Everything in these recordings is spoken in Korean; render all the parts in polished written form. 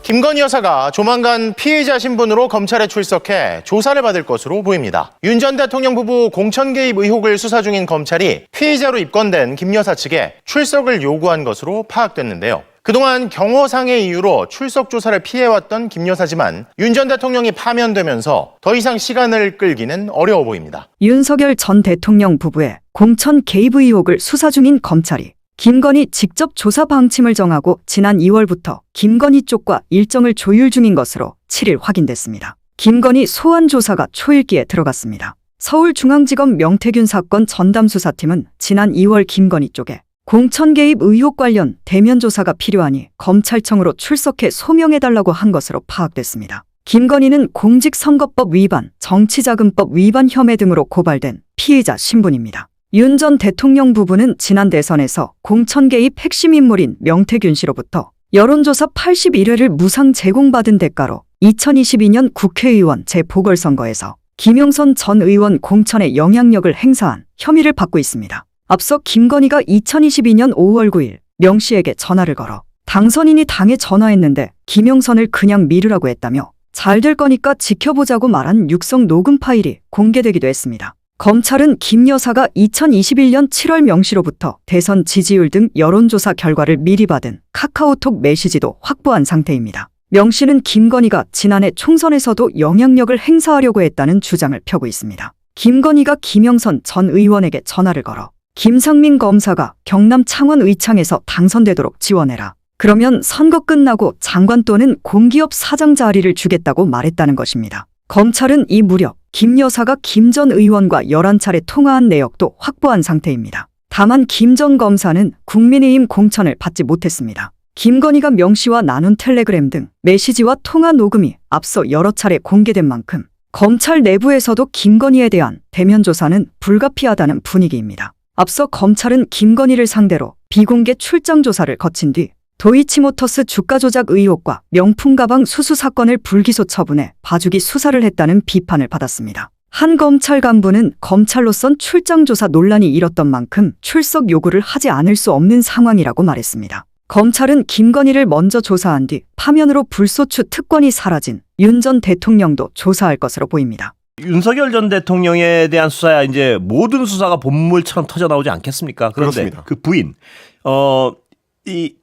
김건희 여사가 조만간 피의자 신분으로 검찰에 출석해 조사를 받을 것으로 보입니다. 윤 전 대통령 부부 공천 개입 의혹을 수사 중인 검찰이 피의자로 입건된 김 여사 측에 출석을 요구한 것으로 파악됐는데요. 그동안 경호상의 이유로 출석 조사를 피해왔던 김 여사지만 윤 전 대통령이 파면되면서 더 이상 시간을 끌기는 어려워 보입니다. 윤석열 전 대통령 부부의 공천 개입 의혹을 수사 중인 검찰이 김건희 직접 조사 방침을 정하고 지난 2월부터 김건희 쪽과 일정을 조율 중인 것으로 7일 확인됐습니다. 김건희 소환 조사가 초읽기에 들어갔습니다. 서울중앙지검 명태균 사건 전담수사팀은 지난 2월 김건희 쪽에 공천 개입 의혹 관련 대면 조사가 필요하니 검찰청으로 출석해 소명해달라고 한 것으로 파악됐습니다. 김건희는 공직선거법 위반, 정치자금법 위반 혐의 등으로 고발된 피의자 신분입니다. 윤 전 대통령 부부는 지난 대선에서 공천 개입 핵심 인물인 명태균 씨로부터 여론조사 81회를 무상 제공받은 대가로 2022년 국회의원 재보궐선거에서 김용선 전 의원 공천에 영향력을 행사한 혐의를 받고 있습니다. 앞서 김건희가 2022년 5월 9일 명 씨에게 전화를 걸어 당선인이 당에 전화했는데 김용선을 그냥 미루라고 했다며 잘 될 거니까 지켜보자고 말한 육성 녹음 파일이 공개되기도 했습니다. 검찰은 김 여사가 2021년 7월 명 씨로부터 대선 지지율 등 여론조사 결과를 미리 받은 카카오톡 메시지도 확보한 상태입니다. 명 씨는 김건희가 지난해 총선에서도 영향력을 행사하려고 했다는 주장을 펴고 있습니다. 김건희가 김영선 전 의원에게 전화를 걸어 김상민 검사가 경남 창원 의창에서 당선되도록 지원해라. 그러면 선거 끝나고 장관 또는 공기업 사장 자리를 주겠다고 말했다는 것입니다. 검찰은 이 무렵 김 여사가 김 전 의원과 11차례 통화한 내역도 확보한 상태입니다. 다만 김 전 검사는 국민의힘 공천을 받지 못했습니다. 김건희가 명 씨와 나눈 텔레그램 등 메시지와 통화 녹음이 앞서 여러 차례 공개된 만큼 검찰 내부에서도 김건희에 대한 대면 조사는 불가피하다는 분위기입니다. 앞서 검찰은 김건희를 상대로 비공개 출장 조사를 거친 뒤 도이치모터스 주가 조작 의혹과 명품 가방 수수 사건을 불기소 처분해 봐주기 수사를 했다는 비판을 받았습니다. 한 검찰 간부는 검찰로선 출장 조사 논란이 일었던 만큼 출석 요구를 하지 않을 수 없는 상황이라고 말했습니다. 검찰은 김건희를 먼저 조사한 뒤 파면으로 불소추 특권이 사라진 윤 전 대통령도 조사할 것으로 보입니다. 윤석열 전 대통령에 대한 수사야 이제 모든 수사가 본물처럼 터져 나오지 않겠습니까? 그런데 그렇습니다. 그 부인 이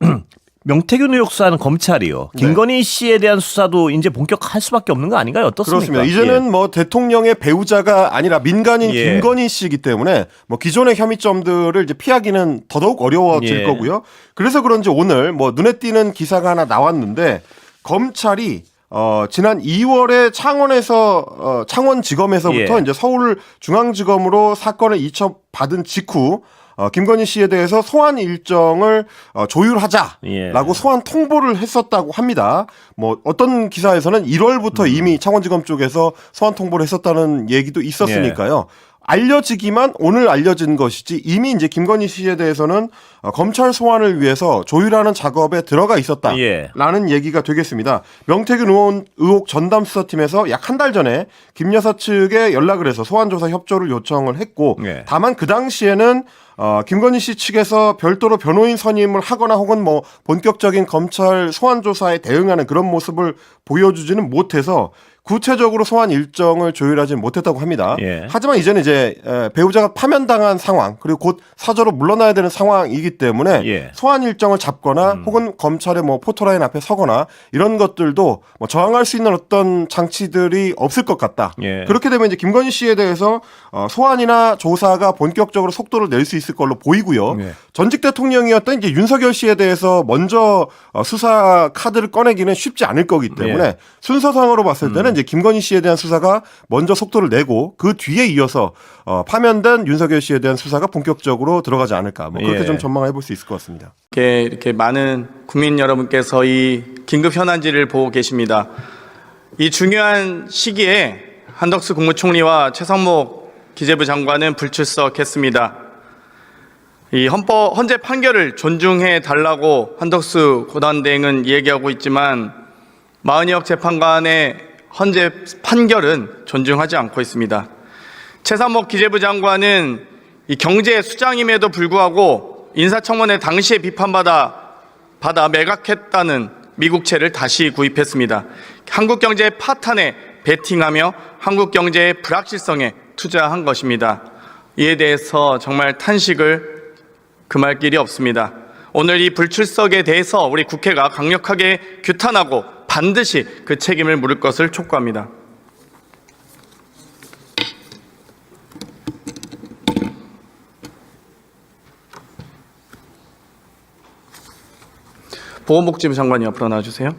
명태균 의혹 수사는 검찰이요. 김건희 씨에 대한 수사도 이제 본격할 수밖에 없는 거 아닌가요? 어떻습니까? 그렇습니다. 이제는 뭐 대통령의 배우자가 아니라 민간인 김건희 씨이기 때문에 뭐 기존의 혐의점들을 이제 피하기는 더더욱 어려워질 거고요. 그래서 그런지 오늘 뭐 눈에 띄는 기사가 하나 나왔는데 검찰이 지난 2월에 창원에서 창원지검에서부터 이제 서울중앙지검으로 사건을 이첩받은 직후 김건희 씨에 대해서 소환 일정을 조율하자라고 소환 통보를 했었다고 합니다. 뭐 어떤 기사에서는 1월부터 이미 창원지검 쪽에서 소환 통보를 했었다는 얘기도 있었으니까요. 알려지기만 오늘 알려진 것이지 이미 이제 김건희 씨에 대해서는 검찰 소환을 위해서 조율하는 작업에 들어가 있었다라는 얘기가 되겠습니다. 명태균 의혹 전담수사팀에서 약 한 달 전에 김 여사 측에 연락을 해서 소환조사 협조를 요청을 했고 다만 그 당시에는 김건희 씨 측에서 별도로 변호인 선임을 하거나 혹은 뭐 본격적인 검찰 소환 조사에 대응하는 그런 모습을 보여주지는 못해서 구체적으로 소환 일정을 조율하지 못했다고 합니다. 하지만 이제는 이제 배우자가 파면당한 상황 그리고 곧 사저로 물러나야 되는 상황이기 때문에 소환 일정을 잡거나 혹은 검찰의 뭐 포토라인 앞에 서거나 이런 것들도 뭐 저항할 수 있는 어떤 장치들이 없을 것 같다. 그렇게 되면 이제 김건희 씨에 대해서 소환이나 조사가 본격적으로 속도를 낼 수 있을 걸로 보이고요. 전직 대통령이었던 이제 윤석열 씨에 대해서 먼저 수사 카드를 꺼내기는 쉽지 않을 거기 때문에 순서상으로 봤을 때는 이제 김건희 씨에 대한 수사가 먼저 속도를 내고 그 뒤에 이어서 파면된 윤석열 씨에 대한 수사가 본격적으로 들어가지 않을까 뭐 그렇게 좀 전망해 볼 수 있을 것 같습니다. 이렇게 많은 국민 여러분께서 이 긴급 현안지를 보고 계십니다. 이 중요한 시기에 한덕수 국무총리와 최상목 기재부 장관은 불출석했습니다. 이 헌재 판결을 존중해 달라고 한덕수 고단대행은 얘기하고 있지만 마은혁 재판관의 헌재 판결은 존중하지 않고 있습니다. 최상목 기재부 장관은 이 경제 수장임에도 불구하고 인사청문회 당시에 비판받아 매각했다는 미국채를 다시 구입했습니다. 한국 경제의 파탄에 베팅하며 한국 경제의 불확실성에 투자한 것입니다. 이에 대해서 정말 탄식을 금할 길이 없습니다. 오늘 이 불출석에 대해서 우리 국회가 강력하게 규탄하고 반드시 그 책임을 물을 것을 촉구합니다. 보건복지부 장관이 앞으로 나와주세요.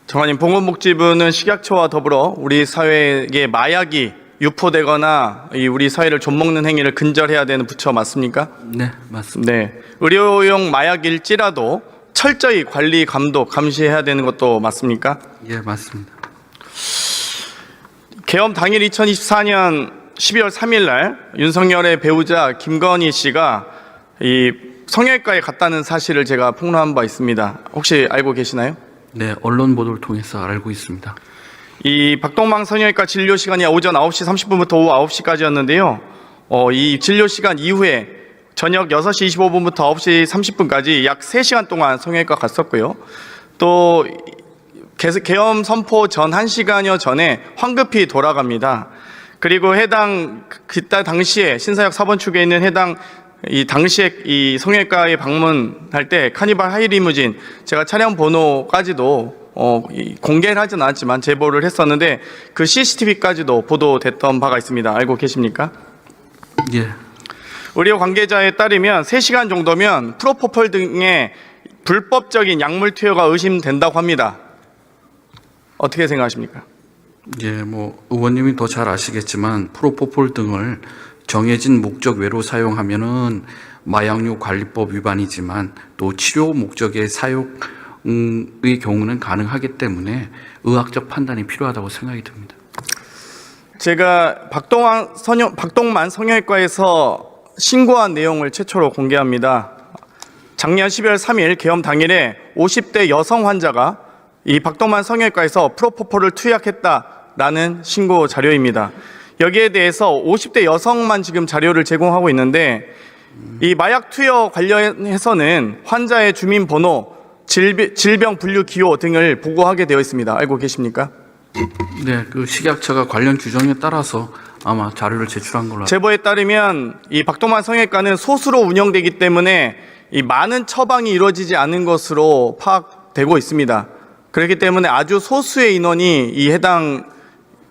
장관님, 보건복지부는 식약처와 더불어 우리 사회에 마약이 유포되거나 우리 사회를 좀먹는 행위를 근절해야 되는 부처 맞습니까? 네, 맞습니다. 네. 의료용 마약일지라도 철저히 관리, 감독, 감시해야 되는 것도 맞습니까? 예, 맞습니다. 계엄 당일 2024년 12월 3일 날 윤석열의 배우자 김건희 씨가 이 성형외과에 갔다는 사실을 제가 폭로한 바 있습니다. 혹시 알고 계시나요? 네, 언론 보도를 통해서 알고 있습니다. 이 박동망 성형외과 진료 시간이 오전 9시 30분부터 오후 9시까지였는데요. 이 진료 시간 이후에 저녁 6시 25분부터 9시 30분까지 약 3시간 동안 성형외과 갔었고요. 또 계엄 선포 전 1시간여 전에 황급히 돌아갑니다. 그리고 해당 그때 당시에 신사역 4번 축에 있는 해당 이 당시에 이 성형외과에 방문할 때 카니발 하이리무진 제가 차량 번호까지도 공개를 하진 않았지만 제보를 했었는데 그 CCTV까지도 보도됐던 바가 있습니다. 알고 계십니까? 예, 의료 관계자에 따르면 3시간 정도면 프로포폴 등의 불법적인 약물 투여가 의심된다고 합니다. 어떻게 생각하십니까? 예, 뭐 의원님이 더 잘 아시겠지만 프로포폴 등을 정해진 목적 외로 사용하면은 마약류 관리법 위반이지만 또 치료 목적의 사용의 경우는 가능하기 때문에 의학적 판단이 필요하다고 생각이 듭니다. 제가 박동만 성형외과에서 신고한 내용을 최초로 공개합니다. 작년 12월 3일 계엄 당일에 50대 여성 환자가 이 박동만 성형외과에서 프로포폴을 투약했다라는 신고 자료입니다. 여기에 대해서 50대 여성만 지금 자료를 제공하고 있는데 이 마약 투여 관련해서는 환자의 주민번호, 질병 분류 기호 등을 보고하게 되어 있습니다. 알고 계십니까? 네, 그 식약처가 관련 규정에 따라서 아마 자료를 제출한 걸로 제보에 따르면 이 박동만 성형외과는 소수로 운영되기 때문에 이 많은 처방이 이루어지지 않은 것으로 파악되고 있습니다. 그렇기 때문에 아주 소수의 인원이 이 해당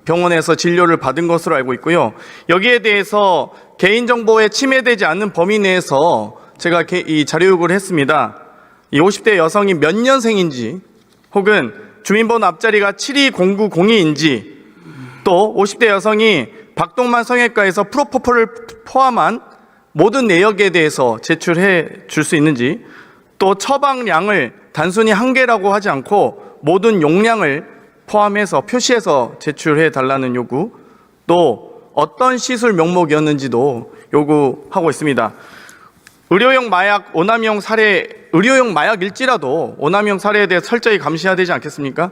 병원에서 진료를 받은 것으로 알고 있고요. 여기에 대해서 개인정보에 침해되지 않는 범위 내에서 제가 이 자료 요구를 했습니다. 이 50대 여성이 몇 년생인지 혹은 주민번호 앞자리가 720902인지 또 50대 여성이 박동만 성형외과에서 프로포폴을 포함한 모든 내역에 대해서 제출해 줄 수 있는지 또 처방량을 단순히 한 개라고 하지 않고 모든 용량을 포함해서 표시해서 제출해 달라는 요구, 또 어떤 시술 명목이었는지도 요구하고 있습니다. 의료용 마약일지라도 오남용 사례에 대해 철저히 감시해야 되지 않겠습니까?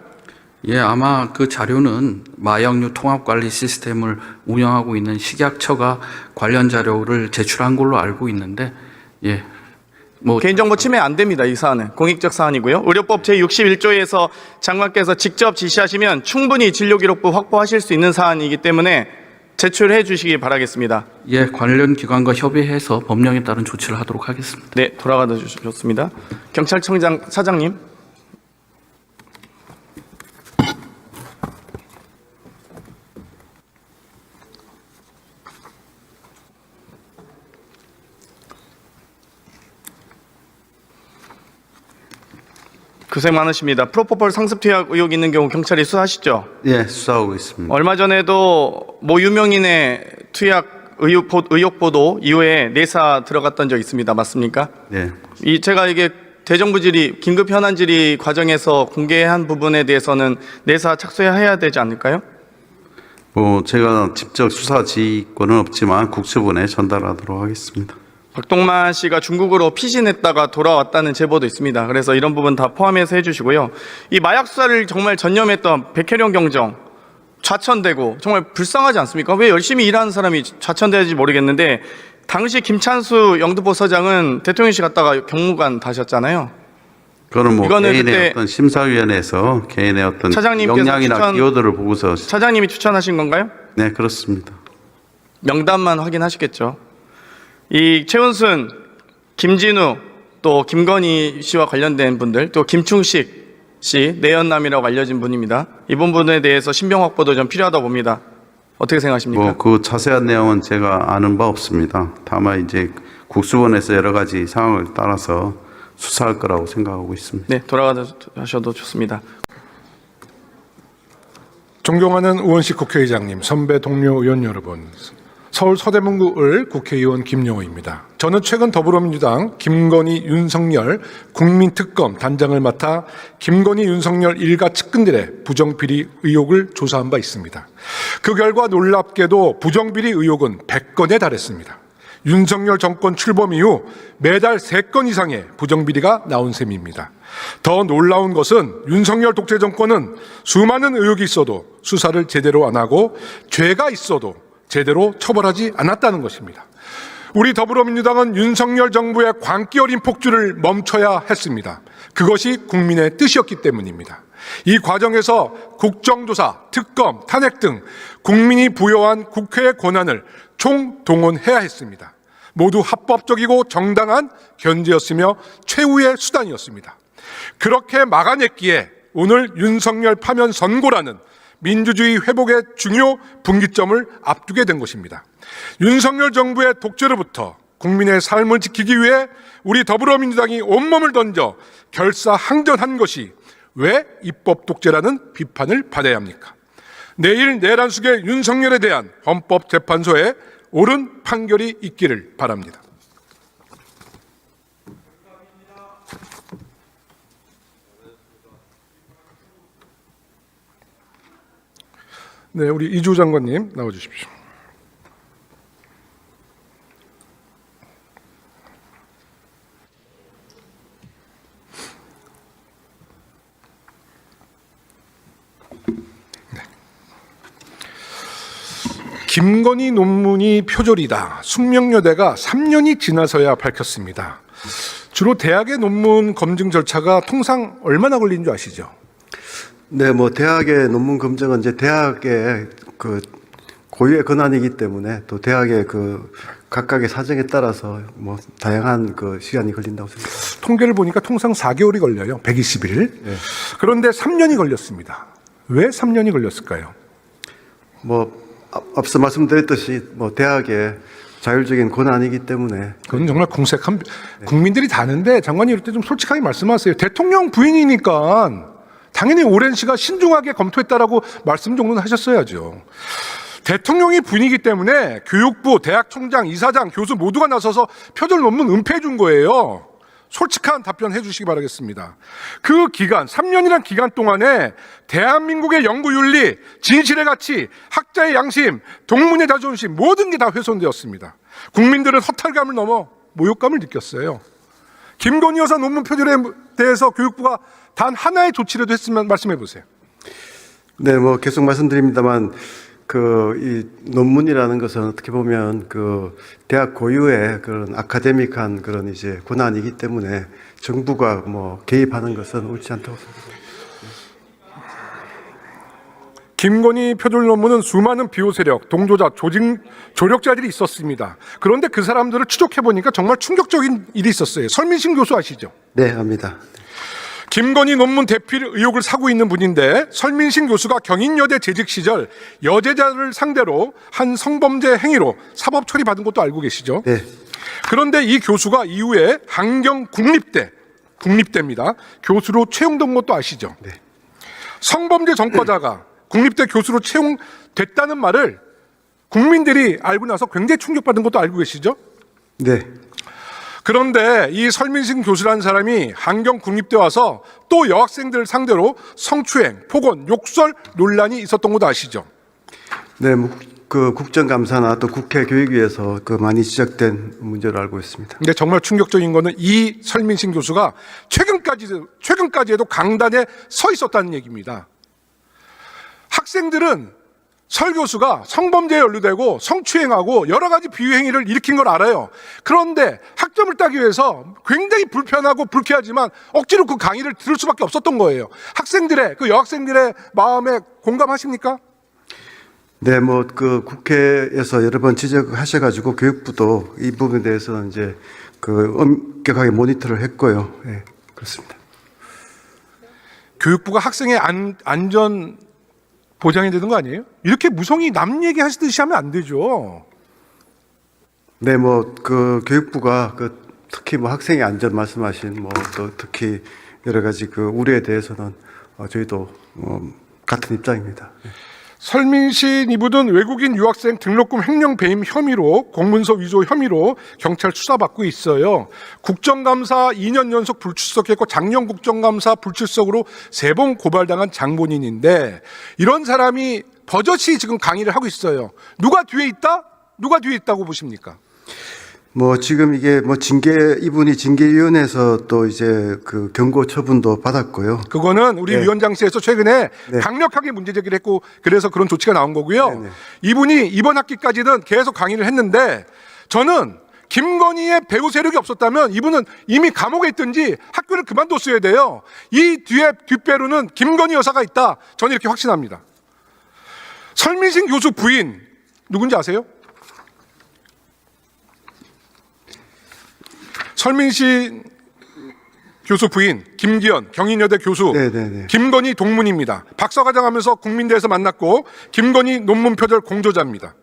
예, 아마 그 자료는 마약류 통합관리 시스템을 운영하고 있는 식약처가 관련 자료를 제출한 걸로 알고 있는데, 예. 뭐 개인정보 침해 안 됩니다. 이 사안은 공익적 사안이고요. 의료법 제61조에서 장관께서 직접 지시하시면 충분히 진료기록부 확보하실 수 있는 사안이기 때문에 제출해 주시기 바라겠습니다. 예, 관련 기관과 협의해서 법령에 따른 조치를 하도록 하겠습니다. 네, 돌아가다 주셨습니다. 경찰청장 사장님. 고생 많으십니다. 프로포폴 상습 투약 의혹 있는 경우 경찰이 수사하시죠? 예, 수사하고 있습니다. 얼마 전에도 모 유명인의 투약 의혹 보도 이후에 내사 들어갔던 적 있습니다. 맞습니까? 네. 제가 이게 대정부 질의, 긴급 현안 질의 과정에서 공개한 부분에 대해서는 내사 착수해야 되지 않을까요? 제가 직접 수사 지휘권은 없지만 국수본에 전달하도록 하겠습니다. 박동만 씨가 중국으로 피신했다가 돌아왔다는 제보도 있습니다. 그래서 이런 부분 다 포함해서 해주시고요. 이 마약 수사를 정말 전념했던 백혜련 경정 좌천되고 정말 불쌍하지 않습니까? 왜 열심히 일하는 사람이 좌천되는지 모르겠는데 당시 김찬수 영등포 서장은 대통령실 갔다가 경무관 다셨잖아요. 그거는 뭐 이거는 개인의 그때 어떤 심사위원회에서 개인의 어떤 차장님께서 역량이나 기여도를 보고서 차장님이 추천하신 건가요? 네 그렇습니다. 명단만 확인하시겠죠. 이 최은순, 김진우, 또 김건희 씨와 관련된 분들, 또 김충식 씨 내연남이라고 알려진 분입니다. 이번 분에 대해서 신병 확보도 좀 필요하다고 봅니다. 어떻게 생각하십니까? 뭐 그 자세한 내용은 제가 아는 바 없습니다. 다만 이제 국수원에서 여러 가지 상황을 따라서 수사할 거라고 생각하고 있습니다. 네, 돌아가셔도 좋습니다. 존경하는 우원식 국회의장님, 선배 동료 의원 여러분, 서울 서대문구을 국회의원 김용호입니다. 저는 최근 더불어민주당 김건희, 윤석열 국민특검 단장을 맡아 김건희, 윤석열 일가 측근들의 부정비리 의혹을 조사한 바 있습니다. 그 결과 놀랍게도 부정비리 의혹은 100건에 달했습니다. 윤석열 정권 출범 이후 매달 3건 이상의 부정비리가 나온 셈입니다. 더 놀라운 것은 윤석열 독재 정권은 수많은 의혹이 있어도 수사를 제대로 안 하고 죄가 있어도 제대로 처벌하지 않았다는 것입니다. 우리 더불어민주당은 윤석열 정부의 광기 어린 폭주를 멈춰야 했습니다. 그것이 국민의 뜻이었기 때문입니다. 이 과정에서 국정조사, 특검, 탄핵 등 국민이 부여한 국회의 권한을 총동원해야 했습니다. 모두 합법적이고 정당한 견제였으며 최후의 수단이었습니다. 그렇게 막아냈기에 오늘 윤석열 파면 선고라는 민주주의 회복의 중요 분기점을 앞두게 된 것입니다. 윤석열 정부의 독재로부터 국민의 삶을 지키기 위해 우리 더불어민주당이 온몸을 던져 결사항전한 것이 왜 입법 독재라는 비판을 받아야 합니까? 내일 내란숙의 윤석열에 대한 헌법재판소에 옳은 판결이 있기를 바랍니다. 네, 우리 이주 장관님 나와주십시오. 김건희 논문이 표절이다. 숙명여대가 3년이 지나서야 밝혔습니다. 주로 대학의 논문 검증 절차가 통상 얼마나 걸리는 줄 아시죠? 네, 뭐 대학의 논문 검증은 이제 대학의 그 고유의 권한이기 때문에 또 대학의 그 각각의 사정에 따라서 뭐 다양한 그 시간이 걸린다고 생각합니다. 통계를 보니까 통상 4개월이 걸려요. 120일. 네. 그런데 3년이 걸렸습니다. 왜 3년이 걸렸을까요? 뭐 앞서 말씀드렸듯이 뭐 대학의 자율적인 권한이기 때문에 그건 정말 궁색한 국민들이 다 아는데 장관님 이럴 때 좀 솔직하게 말씀하세요. 대통령 부인이니까 당연히 오랜 시간 신중하게 검토했다라고 말씀 정도는 하셨어야죠. 대통령이 부인이기 때문에 교육부, 대학총장, 이사장, 교수 모두가 나서서 표절 논문 은폐해 준 거예요. 솔직한 답변 해주시기 바라겠습니다. 그 기간, 3년이란 기간 동안에 대한민국의 연구윤리, 진실의 가치, 학자의 양심, 동문의 자존심 모든 게 다 훼손되었습니다. 국민들은 허탈감을 넘어 모욕감을 느꼈어요. 김건희 여사 논문 표절에 대해서 교육부가 단 하나의 조치라도 했으면 말씀해 보세요. 네, 뭐 계속 말씀드립니다만 이 논문이라는 것은 어떻게 보면 그 대학 고유의 그런 아카데믹한 그런 이제 권한이기 때문에 정부가 뭐 개입하는 것은 옳지 않다고 생각합니다. 김건희 표절 논문은 수많은 비호 세력, 동조자, 조력자들이 있었습니다. 그런데 그 사람들을 추적해 보니까 정말 충격적인 일이 있었어요. 설민신 교수 아시죠? 네, 압니다. 김건희 논문 대필 의혹을 사고 있는 분인데 설민신 교수가 경인여대 재직 시절 여제자를 상대로 한 성범죄 행위로 사법 처리받은 것도 알고 계시죠? 네. 그런데 이 교수가 이후에 국립대입니다. 교수로 채용된 것도 아시죠? 네. 성범죄 전과자가 국립대 교수로 채용됐다는 말을 국민들이 알고 나서 굉장히 충격받은 것도 알고 계시죠? 네. 그런데 이 설민신 교수라는 사람이 한경국립대 와서 또 여학생들 상대로 성추행, 폭언, 욕설 논란이 있었던 것도 아시죠? 네, 그 국정감사나 또 국회 교육위에서 그 많이 지적된 문제로 알고 있습니다. 근데 정말 충격적인 거는 이 설민신 교수가 최근까지에도 강단에 서 있었다는 얘기입니다. 학생들은 설 교수가 성범죄에 연루되고 성추행하고 여러 가지 비유행위를 일으킨 걸 알아요. 그런데 학점을 따기 위해서 굉장히 불편하고 불쾌하지만 억지로 그 강의를 들을 수밖에 없었던 거예요. 학생들의, 그 여학생들의 마음에 공감하십니까? 네, 뭐 그 국회에서 여러 번 지적하셔가지고 교육부도 이 부분에 대해서는 이제 그 엄격하게 모니터를 했고요. 예, 그렇습니다. 교육부가 학생의 안전 보장이 되는 거 아니에요? 이렇게 무성의 남 얘기하시듯이 하면 안 되죠. 네, 뭐 그 교육부가 그 특히 뭐 학생의 안전 말씀하신 뭐 또 특히 여러 가지 그 우려에 대해서는 저희도 같은 입장입니다. 설민신 이분은 외국인 유학생 등록금 횡령 배임 혐의로 공문서 위조 혐의로 경찰 수사받고 있어요. 국정감사 2년 연속 불출석했고 작년 국정감사 불출석으로 3번 고발당한 장본인인데 이런 사람이 버젓이 지금 강의를 하고 있어요. 누가 뒤에 있다? 누가 뒤에 있다고 보십니까? 뭐 지금 이게 뭐 이분이 징계위원회에서 또 이제 그 경고 처분도 받았고요. 그거는 우리 네. 위원장실에서 최근에 네. 강력하게 문제 제기를 했고 그래서 그런 조치가 나온 거고요. 네네. 이분이 이번 학기까지는 계속 강의를 했는데 저는 김건희의 배후 세력이 없었다면 이분은 이미 감옥에 있든지 학교를 그만뒀어야 돼요. 이 뒤에 뒷배로는 김건희 여사가 있다. 저는 이렇게 확신합니다. 설민신 교수 부인 누군지 아세요? 설민신 교수 부인 김기현 경인여대 교수 네네네. 김건희 동문입니다. 박사과정하면서 국민대에서 만났고 김건희 논문 표절 공조자입니다.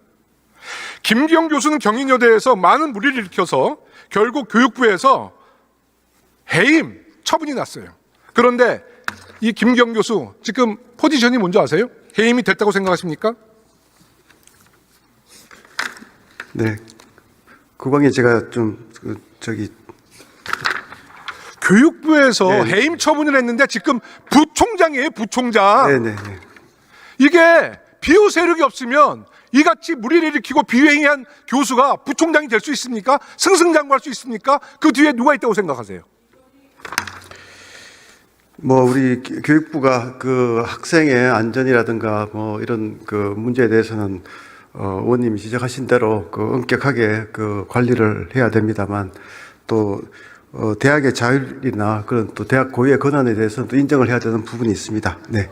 김기현 교수는 경인여대에서 많은 물의를 일으켜서 결국 교육부에서 해임 처분이 났어요. 그런데 이 김기현 교수 지금 포지션이 뭔지 아세요? 해임이 됐다고 생각하십니까? 네, 그방에 제가 교육부에서 네네. 해임 처분을 했는데 지금 부총장이에요, 부총장. 네네. 이게 비호 세력이 없으면 이같이 물의를 일으키고 비행한 교수가 부총장이 될 수 있습니까? 승승장구할 수 있습니까? 그 뒤에 누가 있다고 생각하세요? 뭐 우리 교육부가 그 학생의 안전이라든가 뭐 이런 그 문제에 대해서는 의원님이 지적하신 대로 그 엄격하게 그 관리를 해야 됩니다만 또 대학의 자율이나 그런 또 대학 고유의 권한에 대해서는 또 인정을 해야 되는 부분이 있습니다. 네.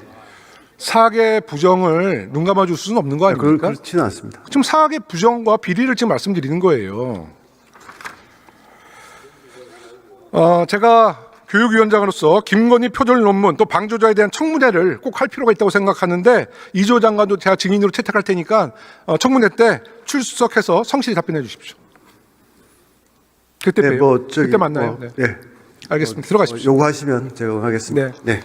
사학의 부정을 눈 감아줄 수는 없는 거 아닙니까? 그렇지는 않습니다. 지금 사학의 부정과 비리를 지금 말씀드리는 거예요. 제가 교육위원장으로서 김건희 표절 논문 또 방조자에 대한 청문회를 꼭 할 필요가 있다고 생각하는데 이조 장관도 제가 증인으로 채택할 테니까 청문회 때 출석해서 성실히 답변해 주십시오. 그때 봬요. 그때 만나요. 네. 네. 알겠습니다. 들어가십시오. 요구하시면 제가 응하겠습니다. 네. 네.